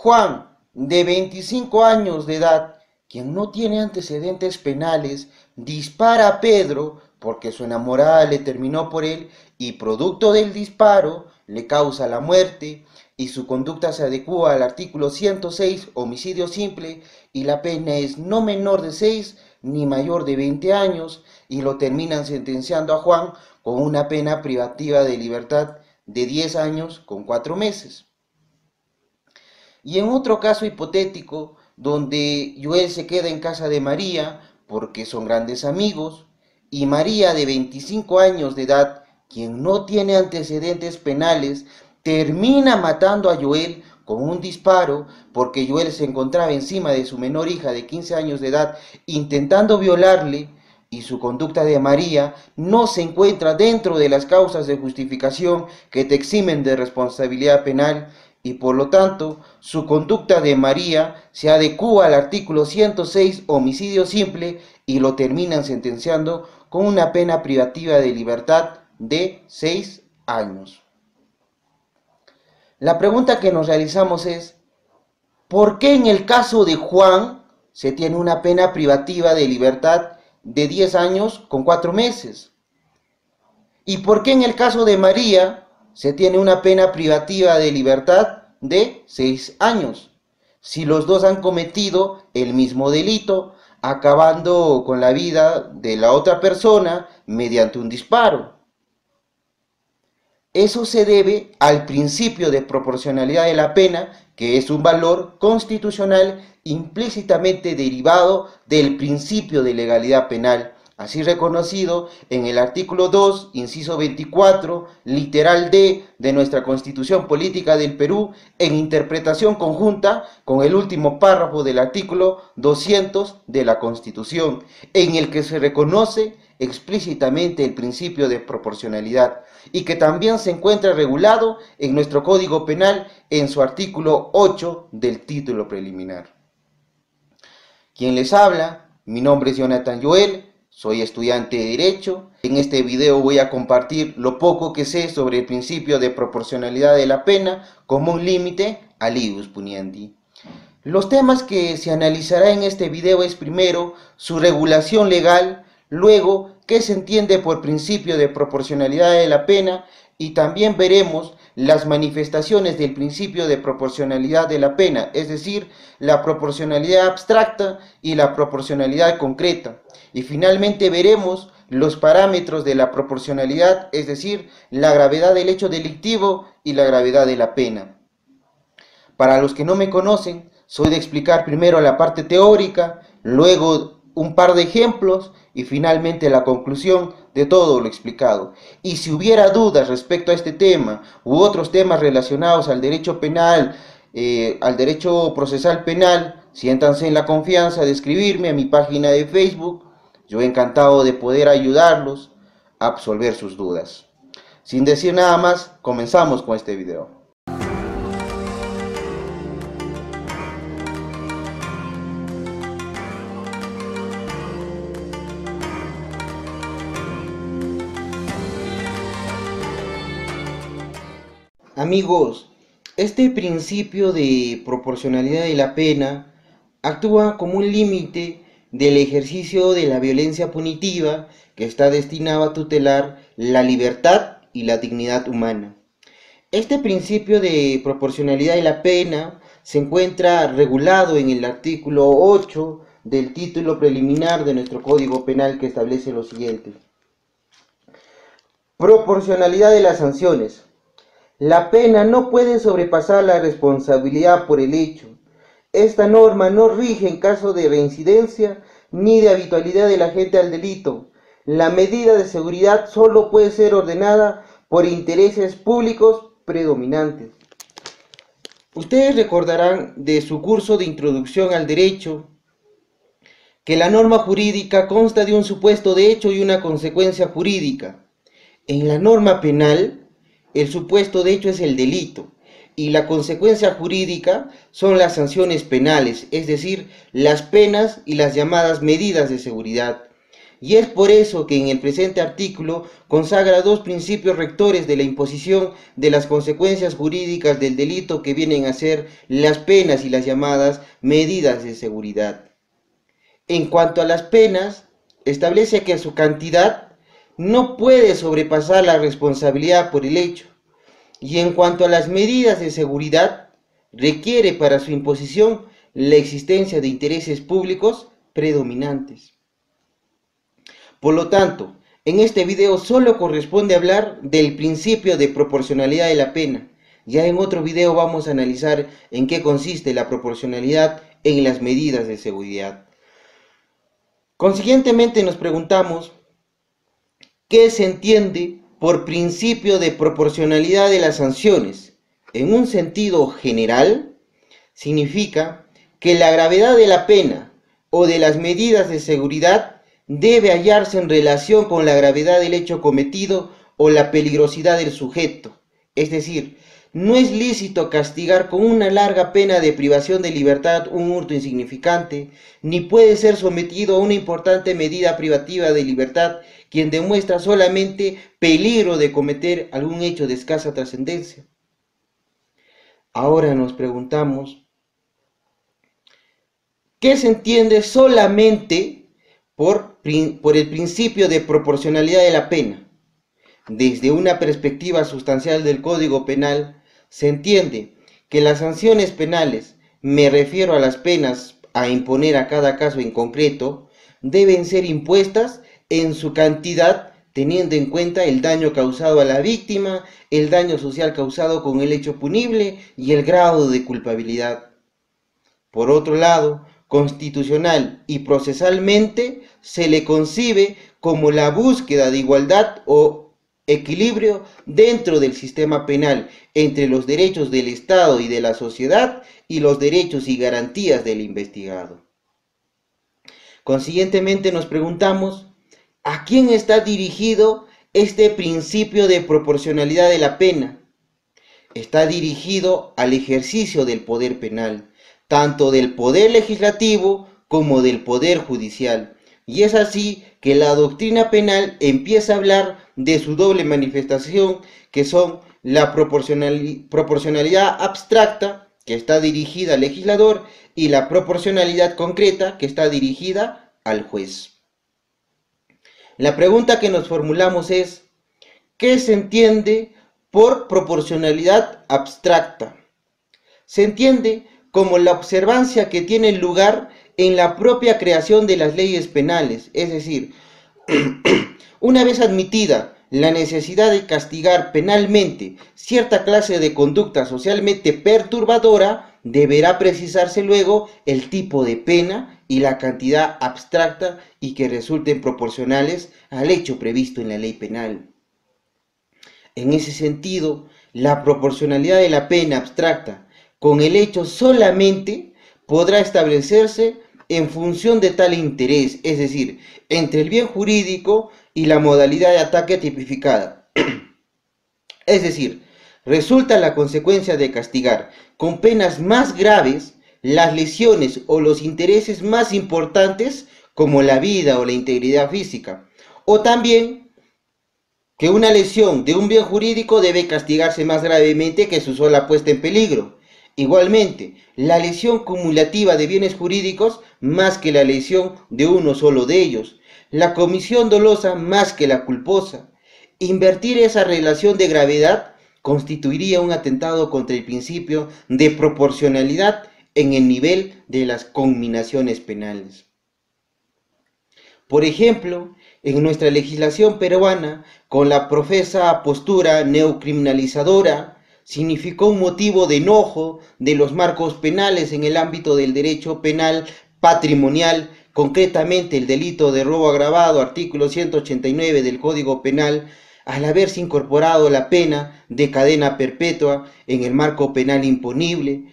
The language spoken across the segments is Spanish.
Juan, de 25 años de edad, quien no tiene antecedentes penales, dispara a Pedro porque su enamorada le terminó por él y producto del disparo le causa la muerte y su conducta se adecua al artículo 106, homicidio simple, y la pena es no menor de 6 ni mayor de 20 años y lo terminan sentenciando a Juan con una pena privativa de libertad de 10 años con 4 meses. Y en otro caso hipotético, donde Joel se queda en casa de María porque son grandes amigos, y María, de 25 años de edad, quien no tiene antecedentes penales, termina matando a Joel con un disparo porque Joel se encontraba encima de su menor hija de 15 años de edad intentando violarle, y su conducta de María no se encuentra dentro de las causas de justificación que te eximen de responsabilidad penal, y por lo tanto su conducta de María se adecua al artículo 106, homicidio simple, y lo terminan sentenciando con una pena privativa de libertad de 6 años. La pregunta que nos realizamos es, ¿por qué en el caso de Juan se tiene una pena privativa de libertad de 10 años con 4 meses? ¿Y por qué en el caso de María se tiene una pena privativa de libertad de 6 años? Si los dos han cometido el mismo delito, acabando con la vida de la otra persona mediante un disparo. Eso se debe al principio de proporcionalidad de la pena, que es un valor constitucional implícitamente derivado del principio de legalidad penal, así reconocido en el artículo 2, inciso 24, literal D de nuestra Constitución Política del Perú, en interpretación conjunta con el último párrafo del artículo 200 de la Constitución, en el que se reconoce explícitamente el principio de proporcionalidad y que también se encuentra regulado en nuestro Código Penal en su artículo 8 del título preliminar. Quien les habla, mi nombre es Jonathan Joel, soy estudiante de Derecho. En este video voy a compartir lo poco que sé sobre el principio de proporcionalidad de la pena como un límite al ius puniendi. Los temas que se analizará en este video es primero su regulación legal, luego qué se entiende por principio de proporcionalidad de la pena y también veremos las manifestaciones del principio de proporcionalidad de la pena, es decir, la proporcionalidad abstracta y la proporcionalidad concreta. Y finalmente veremos los parámetros de la proporcionalidad, es decir, la gravedad del hecho delictivo y la gravedad de la pena. Para los que no me conocen, soy de explicar primero la parte teórica, luego un par de ejemplos y finalmente la conclusión de todo lo explicado. Y si hubiera dudas respecto a este tema u otros temas relacionados al derecho penal, al derecho procesal penal, siéntanse en la confianza de escribirme a mi página de Facebook. Yo encantado de poder ayudarlos a absolver sus dudas. Sin decir nada más, comenzamos con este video. Amigos, este principio de proporcionalidad de la pena actúa como un límite del ejercicio de la violencia punitiva que está destinado a tutelar la libertad y la dignidad humana. Este principio de proporcionalidad de la pena se encuentra regulado en el artículo 8 del título preliminar de nuestro Código Penal, que establece lo siguiente. Proporcionalidad de las sanciones. La pena no puede sobrepasar la responsabilidad por el hecho. Esta norma no rige en caso de reincidencia ni de habitualidad del agente al delito. La medida de seguridad solo puede ser ordenada por intereses públicos predominantes. Ustedes recordarán de su curso de introducción al derecho que la norma jurídica consta de un supuesto de hecho y una consecuencia jurídica. En la norma penal, el supuesto de hecho es el delito y la consecuencia jurídica son las sanciones penales, es decir, las penas y las llamadas medidas de seguridad. Y es por eso que en el presente artículo consagra dos principios rectores de la imposición de las consecuencias jurídicas del delito que vienen a ser las penas y las llamadas medidas de seguridad. En cuanto a las penas, establece que su cantidad no puede sobrepasar la responsabilidad por el hecho. Y en cuanto a las medidas de seguridad, requiere para su imposición la existencia de intereses públicos predominantes. Por lo tanto, en este video solo corresponde hablar del principio de proporcionalidad de la pena. Ya en otro video vamos a analizar en qué consiste la proporcionalidad en las medidas de seguridad. Consiguientemente nos preguntamos, ¿qué se entiende por principio de proporcionalidad de las sanciones? En un sentido general, significa que la gravedad de la pena o de las medidas de seguridad debe hallarse en relación con la gravedad del hecho cometido o la peligrosidad del sujeto. Es decir, no es lícito castigar con una larga pena de privación de libertad un hurto insignificante, ni puede ser sometido a una importante medida privativa de libertad quien demuestra solamente peligro de cometer algún hecho de escasa trascendencia. Ahora nos preguntamos, ¿qué se entiende solamente por el principio de proporcionalidad de la pena? Desde una perspectiva sustancial del Código Penal, se entiende que las sanciones penales, me refiero a las penas a imponer a cada caso en concreto, deben ser impuestas en su cantidad teniendo en cuenta el daño causado a la víctima, el daño social causado con el hecho punible y el grado de culpabilidad. Por otro lado, constitucional y procesalmente se le concibe como la búsqueda de igualdad o equilibrio dentro del sistema penal entre los derechos del Estado y de la sociedad y los derechos y garantías del investigado. Consiguientemente nos preguntamos, ¿a quién está dirigido este principio de proporcionalidad de la pena? Está dirigido al ejercicio del poder penal, tanto del poder legislativo como del poder judicial. Y es así que la doctrina penal empieza a hablar de su doble manifestación, que son la proporcionalidad abstracta, que está dirigida al legislador, y la proporcionalidad concreta, que está dirigida al juez. La pregunta que nos formulamos es, ¿qué se entiende por proporcionalidad abstracta? Se entiende como la observancia que tiene lugar en la propia creación de las leyes penales, es decir, una vez admitida la necesidad de castigar penalmente cierta clase de conducta socialmente perturbadora, deberá precisarse luego el tipo de pena y la cantidad abstracta y que resulten proporcionales al hecho previsto en la ley penal. En ese sentido, la proporcionalidad de la pena abstracta con el hecho solamente podrá establecerse en función de tal interés, es decir, entre el bien jurídico y la modalidad de ataque tipificada. Es decir, resulta la consecuencia de castigar con penas más graves las lesiones o los intereses más importantes como la vida o la integridad física, o también que una lesión de un bien jurídico debe castigarse más gravemente que su sola puesta en peligro. Igualmente, la lesión cumulativa de bienes jurídicos más que la lesión de uno solo de ellos, la comisión dolosa más que la culposa. Invertir esa relación de gravedad constituiría un atentado contra el principio de proporcionalidad en el nivel de las conminaciones penales. Por ejemplo, en nuestra legislación peruana, con la profesa postura neocriminalizadora, significó un motivo de enojo de los marcos penales en el ámbito del derecho penal patrimonial, concretamente el delito de robo agravado, artículo 189 del Código Penal, al haberse incorporado la pena de cadena perpetua en el marco penal imponible,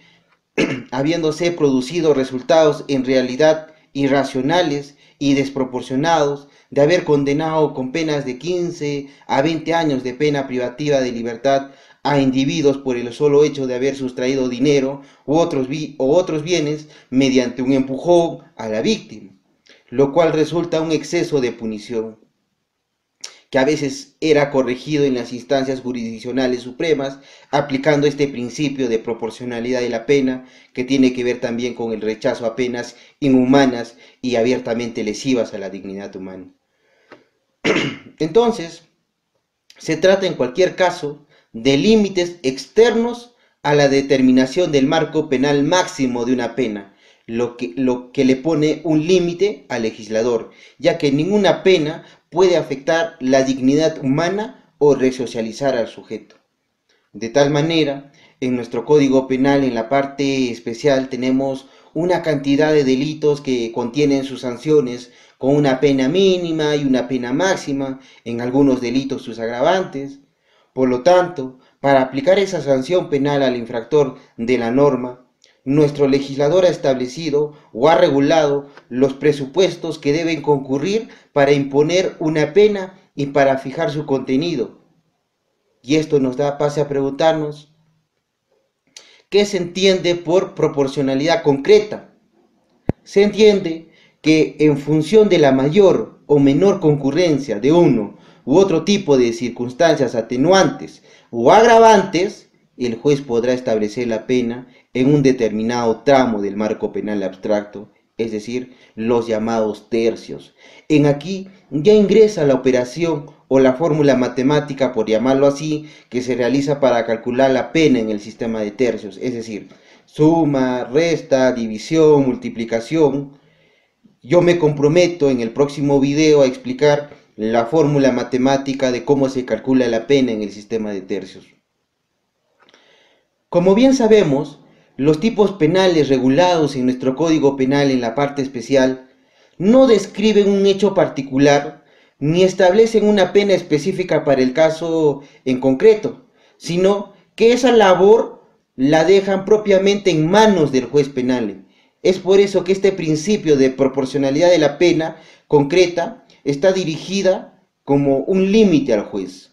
habiéndose producido resultados en realidad irracionales y desproporcionados, de haber condenado con penas de 15 a 20 años de pena privativa de libertad a individuos por el solo hecho de haber sustraído dinero u otros bienes mediante un empujón a la víctima. lo cual resulta un exceso de punición, que a veces era corregido en las instancias jurisdiccionales supremas, aplicando este principio de proporcionalidad de la pena, que tiene que ver también con el rechazo a penas inhumanas y abiertamente lesivas a la dignidad humana. Entonces, se trata en cualquier caso de límites externos a la determinación del marco penal máximo de una pena, lo que le pone un límite al legislador, ya que ninguna pena puede afectar la dignidad humana o resocializar al sujeto. De tal manera, en nuestro Código Penal, en la parte especial, tenemos una cantidad de delitos que contienen sus sanciones con una pena mínima y una pena máxima, en algunos delitos sus agravantes. Por lo tanto, para aplicar esa sanción penal al infractor de la norma, nuestro legislador ha establecido o ha regulado los presupuestos que deben concurrir para imponer una pena y para fijar su contenido. Y esto nos da pase a preguntarnos, ¿qué se entiende por proporcionalidad concreta? Se entiende que en función de la mayor o menor concurrencia de uno u otro tipo de circunstancias atenuantes o agravantes, el juez podrá establecer la pena en un determinado tramo del marco penal abstracto, es decir, los llamados tercios. En aquí ya ingresa la operación o la fórmula matemática, por llamarlo así, que se realiza para calcular la pena en el sistema de tercios, es decir, suma, resta, división, multiplicación. Yo me comprometo en el próximo video a explicar la fórmula matemática de cómo se calcula la pena en el sistema de tercios. Como bien sabemos, los tipos penales regulados en nuestro Código Penal en la parte especial no describen un hecho particular ni establecen una pena específica para el caso en concreto, sino que esa labor la dejan propiamente en manos del juez penal. Es por eso que este principio de proporcionalidad de la pena concreta está dirigida como un límite al juez.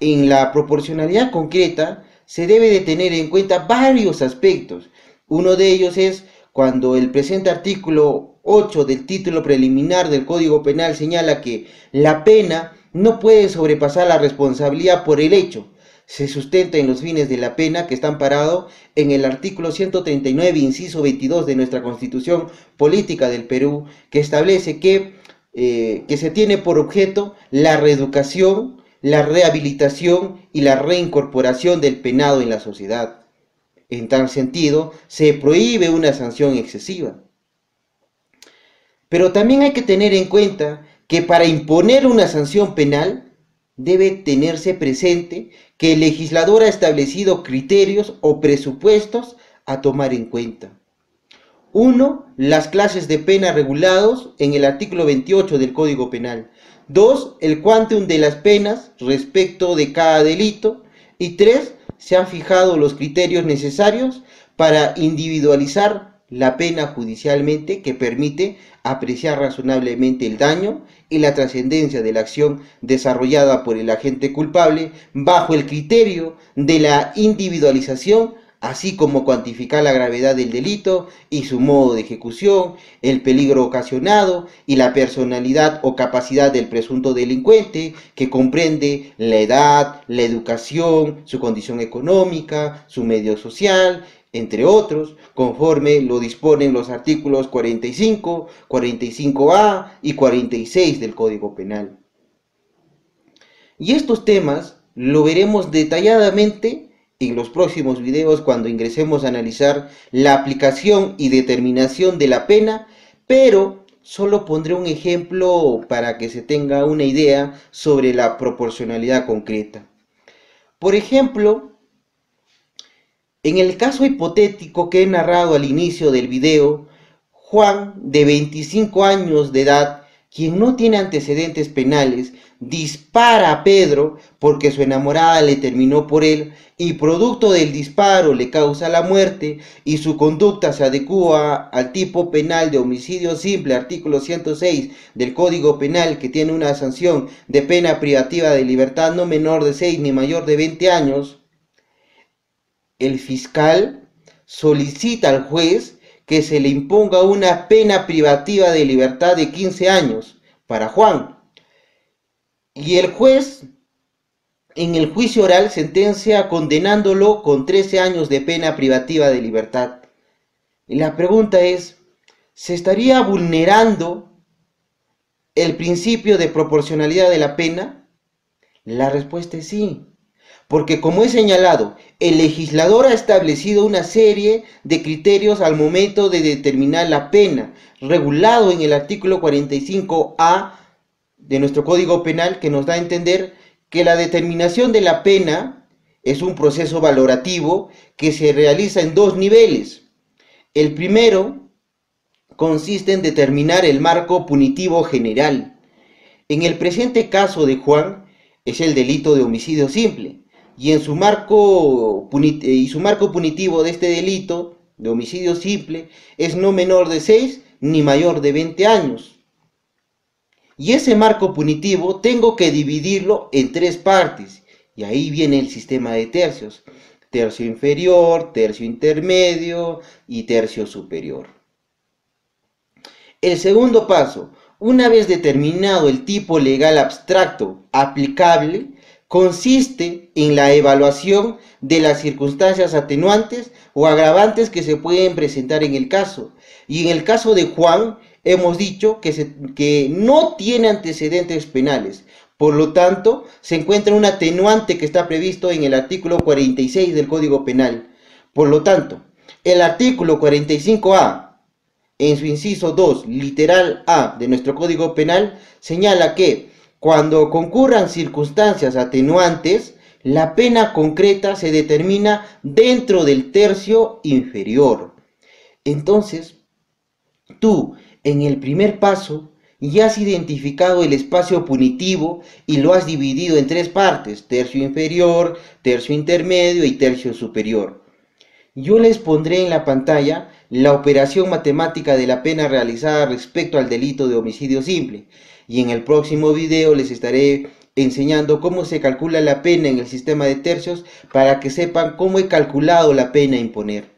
En la proporcionalidad concreta se debe de tener en cuenta varios aspectos. Uno de ellos es cuando el presente artículo 8 del título preliminar del Código Penal señala que la pena no puede sobrepasar la responsabilidad por el hecho. Se sustenta en los fines de la pena que está amparado en el artículo 139, inciso 22 de nuestra Constitución Política del Perú, que establece que se tiene por objeto la reeducación, la rehabilitación y la reincorporación del penado en la sociedad. En tal sentido, se prohíbe una sanción excesiva. Pero también hay que tener en cuenta que para imponer una sanción penal debe tenerse presente que el legislador ha establecido criterios o presupuestos a tomar en cuenta. 1. Las clases de pena regulados en el artículo 28 del Código Penal. 2. El quantum de las penas respecto de cada delito. Y 3. Se han fijado los criterios necesarios para individualizar la pena judicialmente, que permite apreciar razonablemente el daño y la trascendencia de la acción desarrollada por el agente culpable bajo el criterio de la individualización, así como cuantificar la gravedad del delito y su modo de ejecución, el peligro ocasionado y la personalidad o capacidad del presunto delincuente, que comprende la edad, la educación, su condición económica, su medio social, entre otros, conforme lo disponen los artículos 45, 45A y 46 del Código Penal. Y estos temas lo veremos detalladamente en los próximos videos cuando ingresemos a analizar la aplicación y determinación de la pena, pero solo pondré un ejemplo para que se tenga una idea sobre la proporcionalidad concreta. Por ejemplo, en el caso hipotético que he narrado al inicio del video, Juan, de 25 años de edad, quien no tiene antecedentes penales, dispara a Pedro porque su enamorada le terminó por él y producto del disparo le causa la muerte y su conducta se adecúa al tipo penal de homicidio simple, artículo 106 del Código Penal, que tiene una sanción de pena privativa de libertad no menor de 6 ni mayor de 20 años, el fiscal solicita al juez que se le imponga una pena privativa de libertad de 15 años para Juan. Y el juez en el juicio oral sentencia condenándolo con 13 años de pena privativa de libertad. Y la pregunta es, ¿se estaría vulnerando el principio de proporcionalidad de la pena? La respuesta es sí, porque como he señalado, el legislador ha establecido una serie de criterios al momento de determinar la pena, regulado en el artículo 45A de nuestro Código Penal, que nos da a entender que la determinación de la pena es un proceso valorativo que se realiza en dos niveles. El primero consiste en determinar el marco punitivo general. En el presente caso de Juan es el delito de homicidio simple, y su marco punitivo de este delito de homicidio simple es no menor de 6 ni mayor de 20 años. Y ese marco punitivo tengo que dividirlo en tres partes, y ahí viene el sistema de tercios: tercio inferior, tercio intermedio y tercio superior. El segundo paso, una vez determinado el tipo legal abstracto aplicable, consiste en la evaluación de las circunstancias atenuantes o agravantes que se pueden presentar en el caso. Y en el caso de Juan, hemos dicho que no tiene antecedentes penales. Por lo tanto, se encuentra un atenuante que está previsto en el artículo 46 del Código Penal. Por lo tanto, el artículo 45A, en su inciso 2, literal A de nuestro Código Penal, señala que cuando concurran circunstancias atenuantes, la pena concreta se determina dentro del tercio inferior. Entonces, tú, en el primer paso, ya has identificado el espacio punitivo y lo has dividido en tres partes: tercio inferior, tercio intermedio y tercio superior. Yo les pondré en la pantalla la operación matemática de la pena realizada respecto al delito de homicidio simple, y en el próximo video les estaré enseñando cómo se calcula la pena en el sistema de tercios para que sepan cómo he calculado la pena a imponer.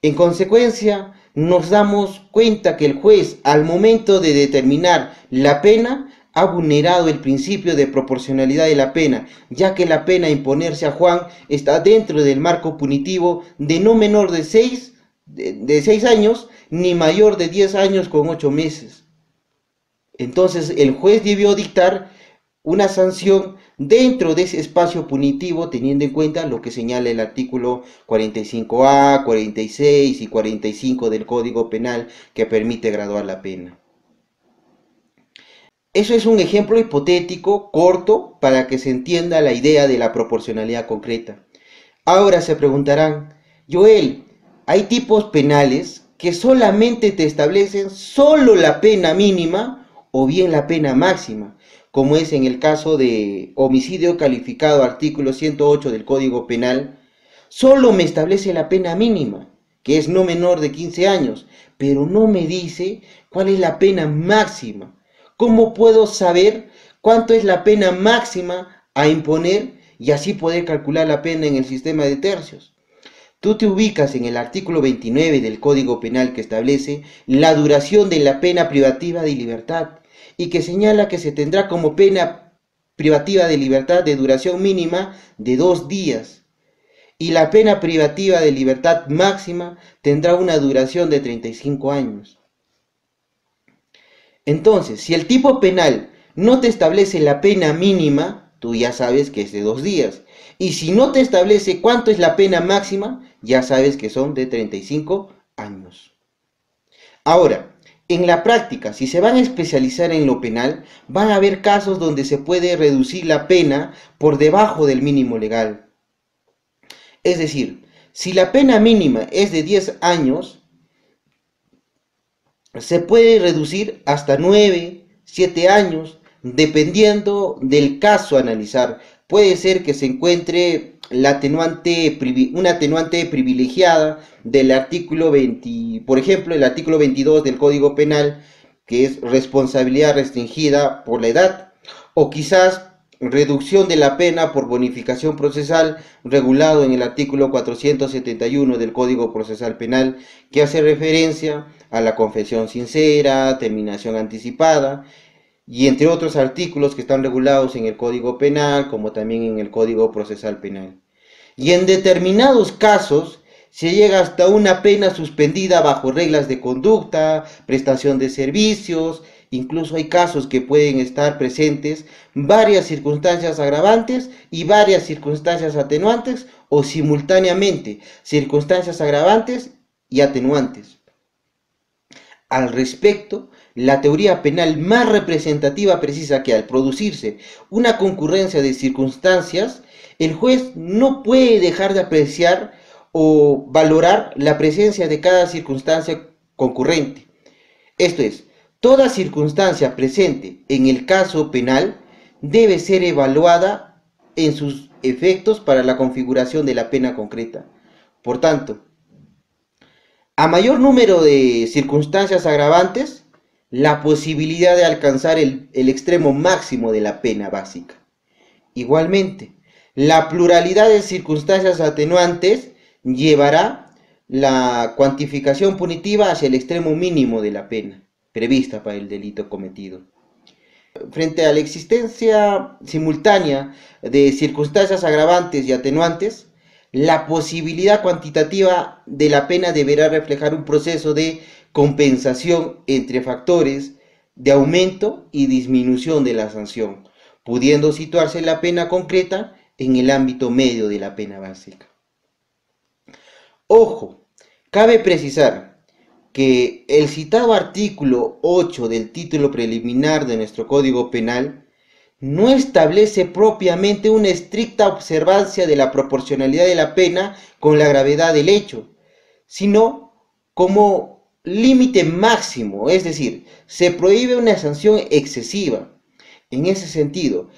En consecuencia, nos damos cuenta que el juez, al momento de determinar la pena, ha vulnerado el principio de proporcionalidad de la pena, ya que la pena a imponerse a Juan está dentro del marco punitivo de no menor de 6 años ni mayor de 10 años con 8 meses. Entonces el juez debió dictar una sanción dentro de ese espacio punitivo, teniendo en cuenta lo que señala el artículo 45A, 46 y 45 del Código Penal, que permite graduar la pena. Eso es un ejemplo hipotético corto para que se entienda la idea de la proporcionalidad concreta. Ahora se preguntarán, Joel, hay tipos penales que solamente te establecen solo la pena mínima o bien la pena máxima, como es en el caso de homicidio calificado, artículo 108 del Código Penal. Solo me establece la pena mínima, que es no menor de 15 años, pero no me dice cuál es la pena máxima. ¿Cómo puedo saber cuánto es la pena máxima a imponer y así poder calcular la pena en el sistema de tercios? Tú te ubicas en el artículo 29 del Código Penal, que establece la duración de la pena privativa de libertad y que señala que se tendrá como pena privativa de libertad de duración mínima de 2 días y la pena privativa de libertad máxima tendrá una duración de 35 años. Entonces, si el tipo penal no te establece la pena mínima, tú ya sabes que es de 2 días. Y si no te establece cuánto es la pena máxima, ya sabes que son de 35 años. Ahora, en la práctica, si se van a especializar en lo penal, van a haber casos donde se puede reducir la pena por debajo del mínimo legal. Es decir, si la pena mínima es de 10 años, se puede reducir hasta 9, 7 años, dependiendo del caso a analizar. Puede ser que se encuentre una atenuante privilegiada del artículo 20, por ejemplo, el artículo 22 del Código Penal, que es responsabilidad restringida por la edad. O quizás reducción de la pena por bonificación procesal regulado en el artículo 471 del Código Procesal Penal, que hace referencia a la confesión sincera, terminación anticipada, y entre otros artículos que están regulados en el Código Penal, como también en el Código Procesal Penal. Y en determinados casos se llega hasta una pena suspendida bajo reglas de conducta, prestación de servicios. Incluso hay casos que pueden estar presentes varias circunstancias agravantes y varias circunstancias atenuantes, o simultáneamente circunstancias agravantes y atenuantes. Al respecto, la teoría penal más representativa precisa que al producirse una concurrencia de circunstancias, el juez no puede dejar de apreciar o valorar la presencia de cada circunstancia concurrente. Esto es, toda circunstancia presente en el caso penal debe ser evaluada en sus efectos para la configuración de la pena concreta. Por tanto, a mayor número de circunstancias agravantes, la posibilidad de alcanzar el extremo máximo de la pena básica. Igualmente, la pluralidad de circunstancias atenuantes llevará la cuantificación punitiva hacia el extremo mínimo de la pena prevista para el delito cometido. Frente a la existencia simultánea de circunstancias agravantes y atenuantes, la posibilidad cuantitativa de la pena deberá reflejar un proceso de compensación entre factores de aumento y disminución de la sanción, pudiendo situarse la pena concreta en el ámbito medio de la pena básica. Ojo, cabe precisar que el citado artículo 8 del título preliminar de nuestro Código Penal no establece propiamente una estricta observancia de la proporcionalidad de la pena con la gravedad del hecho, sino como límite máximo, es decir, se prohíbe una sanción excesiva. En ese sentido,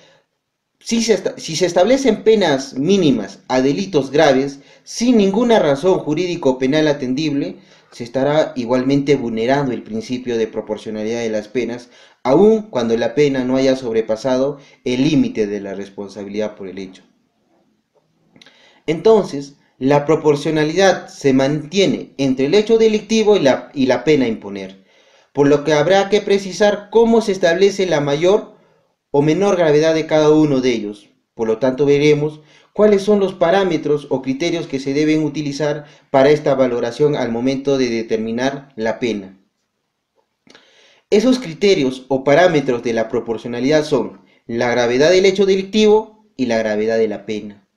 si se establecen penas mínimas a delitos graves, sin ninguna razón jurídico-penal atendible, se estará igualmente vulnerando el principio de proporcionalidad de las penas, aun cuando la pena no haya sobrepasado el límite de la responsabilidad por el hecho. Entonces, la proporcionalidad se mantiene entre el hecho delictivo y la pena a imponer, por lo que habrá que precisar cómo se establece la mayor o menor gravedad de cada uno de ellos. Por lo tanto, veremos cuáles son los parámetros o criterios que se deben utilizar para esta valoración al momento de determinar la pena. Esos criterios o parámetros de la proporcionalidad son la gravedad del hecho delictivo y la gravedad de la pena.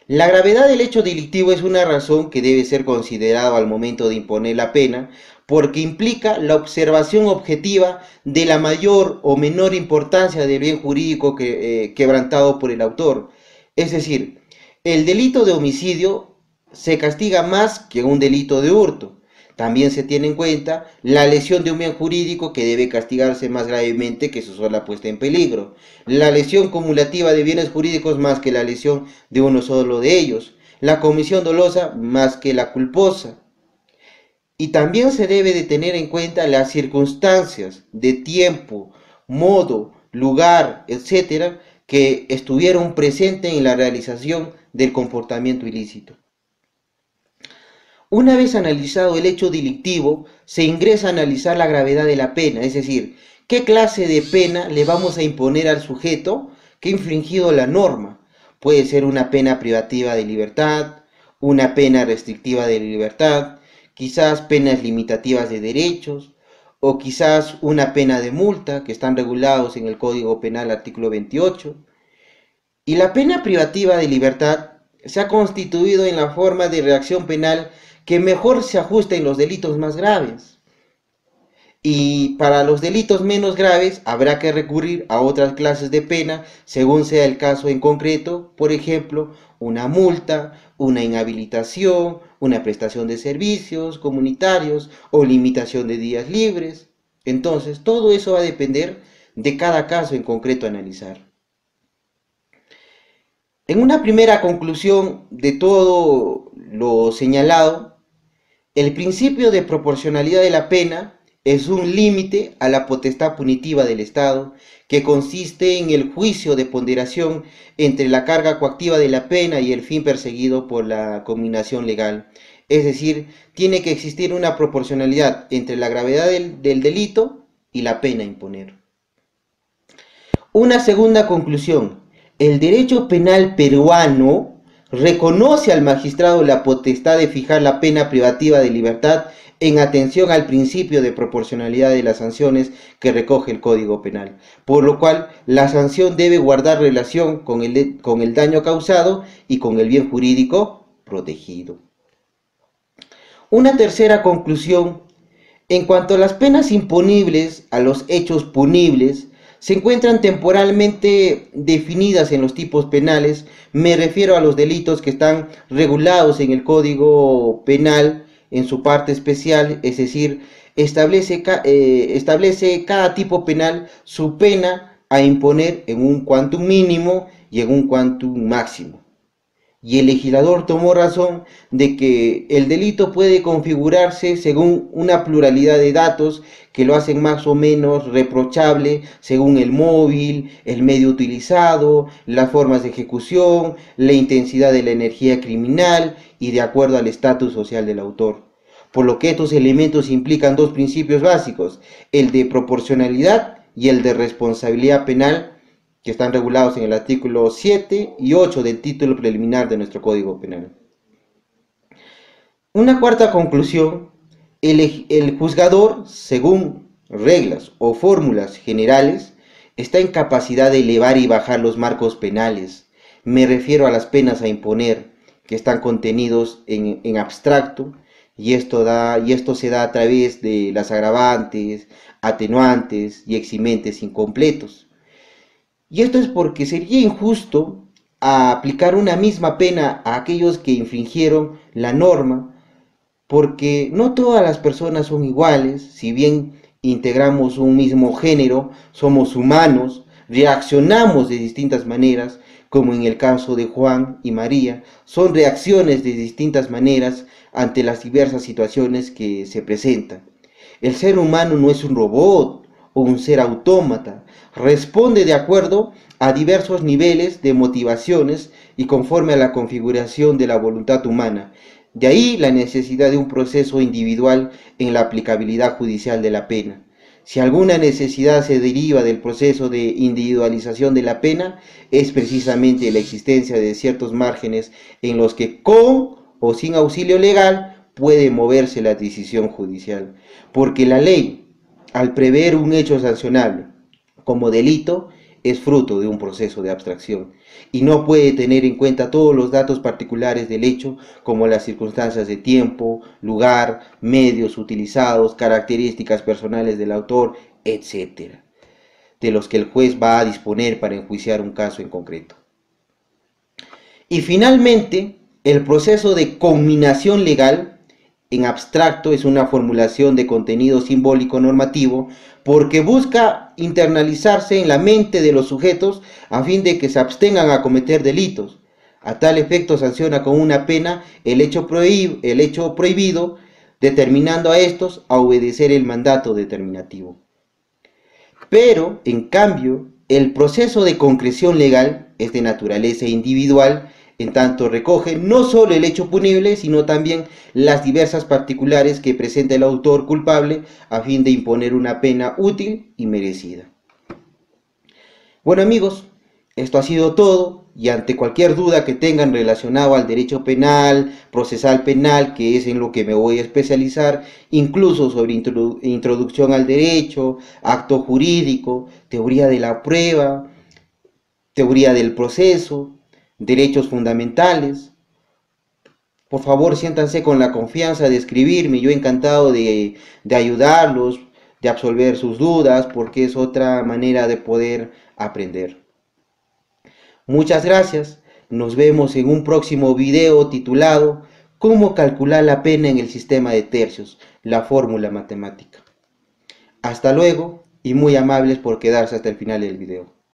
La gravedad del hecho delictivo es una razón que debe ser considerada al momento de imponer la pena, porque implica la observación objetiva de la mayor o menor importancia del bien jurídico quebrantado por el autor. Es decir, el delito de homicidio se castiga más que un delito de hurto. También se tiene en cuenta la lesión de un bien jurídico que debe castigarse más gravemente que su sola puesta en peligro. La lesión cumulativa de bienes jurídicos más que la lesión de uno solo de ellos. La comisión dolosa más que la culposa. Y también se debe de tener en cuenta las circunstancias de tiempo, modo, lugar, etcétera, que estuvieron presentes en la realización del comportamiento ilícito. Una vez analizado el hecho delictivo, se ingresa a analizar la gravedad de la pena, es decir, qué clase de pena le vamos a imponer al sujeto que ha infringido la norma. Puede ser una pena privativa de libertad, una pena restrictiva de libertad, quizás penas limitativas de derechos, o quizás una pena de multa, que están regulados en el Código Penal artículo 28. Y la pena privativa de libertad se ha constituido en la forma de reacción penal que mejor se ajusta en los delitos más graves. Y para los delitos menos graves habrá que recurrir a otras clases de pena según sea el caso en concreto, por ejemplo, una multa, una inhabilitación, una prestación de servicios comunitarios o limitación de días libres. Entonces, todo eso va a depender de cada caso en concreto a analizar. En una primera conclusión de todo lo señalado, el principio de proporcionalidad de la pena es un límite a la potestad punitiva del Estado, que consiste en el juicio de ponderación entre la carga coactiva de la pena y el fin perseguido por la conminación legal. Es decir, tiene que existir una proporcionalidad entre la gravedad del delito y la pena a imponer. Una segunda conclusión: el derecho penal peruano reconoce al magistrado la potestad de fijar la pena privativa de libertad en atención al principio de proporcionalidad de las sanciones que recoge el Código Penal, por lo cual la sanción debe guardar relación con el daño causado y con el bien jurídico protegido. Una tercera conclusión: en cuanto a las penas imponibles a los hechos punibles, se encuentran temporalmente definidas en los tipos penales. Me refiero a los delitos que están regulados en el Código Penal en su parte especial, es decir, establece cada tipo penal su pena a imponer en un quantum mínimo y en un quantum máximo. Y el legislador tomó razón de que el delito puede configurarse según una pluralidad de datos que lo hacen más o menos reprochable según el móvil, el medio utilizado, las formas de ejecución, la intensidad de la energía criminal y de acuerdo al estatus social del autor. Por lo que estos elementos implican dos principios básicos: el de proporcionalidad y el de responsabilidad penal, que están regulados en el artículo 7 y 8 del título preliminar de nuestro Código Penal. Una cuarta conclusión: el juzgador, según reglas o fórmulas generales, está en capacidad de elevar y bajar los marcos penales. Me refiero a las penas a imponer, que están contenidos en abstracto, y esto se da a través de las agravantes, atenuantes y eximentes incompletos. Y esto es porque sería injusto aplicar una misma pena a aquellos que infringieron la norma, porque no todas las personas son iguales. Si bien integramos un mismo género, somos humanos, reaccionamos de distintas maneras, como en el caso de Juan y María. Son reacciones de distintas maneras ante las diversas situaciones que se presentan. El ser humano no es un robot o un ser autómata, responde de acuerdo a diversos niveles de motivaciones y conforme a la configuración de la voluntad humana. De ahí la necesidad de un proceso individual en la aplicabilidad judicial de la pena. Si alguna necesidad se deriva del proceso de individualización de la pena, es precisamente la existencia de ciertos márgenes en los que con o sin auxilio legal puede moverse la decisión judicial, porque la ley, al prever un hecho sancionable como delito, es fruto de un proceso de abstracción y no puede tener en cuenta todos los datos particulares del hecho, como las circunstancias de tiempo, lugar, medios utilizados, características personales del autor, etc., de los que el juez va a disponer para enjuiciar un caso en concreto. Y finalmente, el proceso de conminación legal en abstracto es una formulación de contenido simbólico normativo porque busca internalizarse en la mente de los sujetos a fin de que se abstengan a cometer delitos. A tal efecto sanciona con una pena el hecho prohibido, determinando a estos a obedecer el mandato determinativo. Pero, en cambio, el proceso de concreción legal es de naturaleza individual, en tanto recoge no solo el hecho punible, sino también las diversas particulares que presenta el autor culpable a fin de imponer una pena útil y merecida. Bueno amigos, esto ha sido todo, y ante cualquier duda que tengan relacionado al derecho penal, procesal penal, que es en lo que me voy a especializar, incluso sobre introducción al derecho, acto jurídico, teoría de la prueba, teoría del proceso, derechos fundamentales, por favor siéntanse con la confianza de escribirme. Yo encantado de ayudarlos, de absolver sus dudas, porque es otra manera de poder aprender. Muchas gracias, nos vemos en un próximo video titulado ¿Cómo calcular la pena en el sistema de tercios? La fórmula matemática. Hasta luego y muy amables por quedarse hasta el final del video.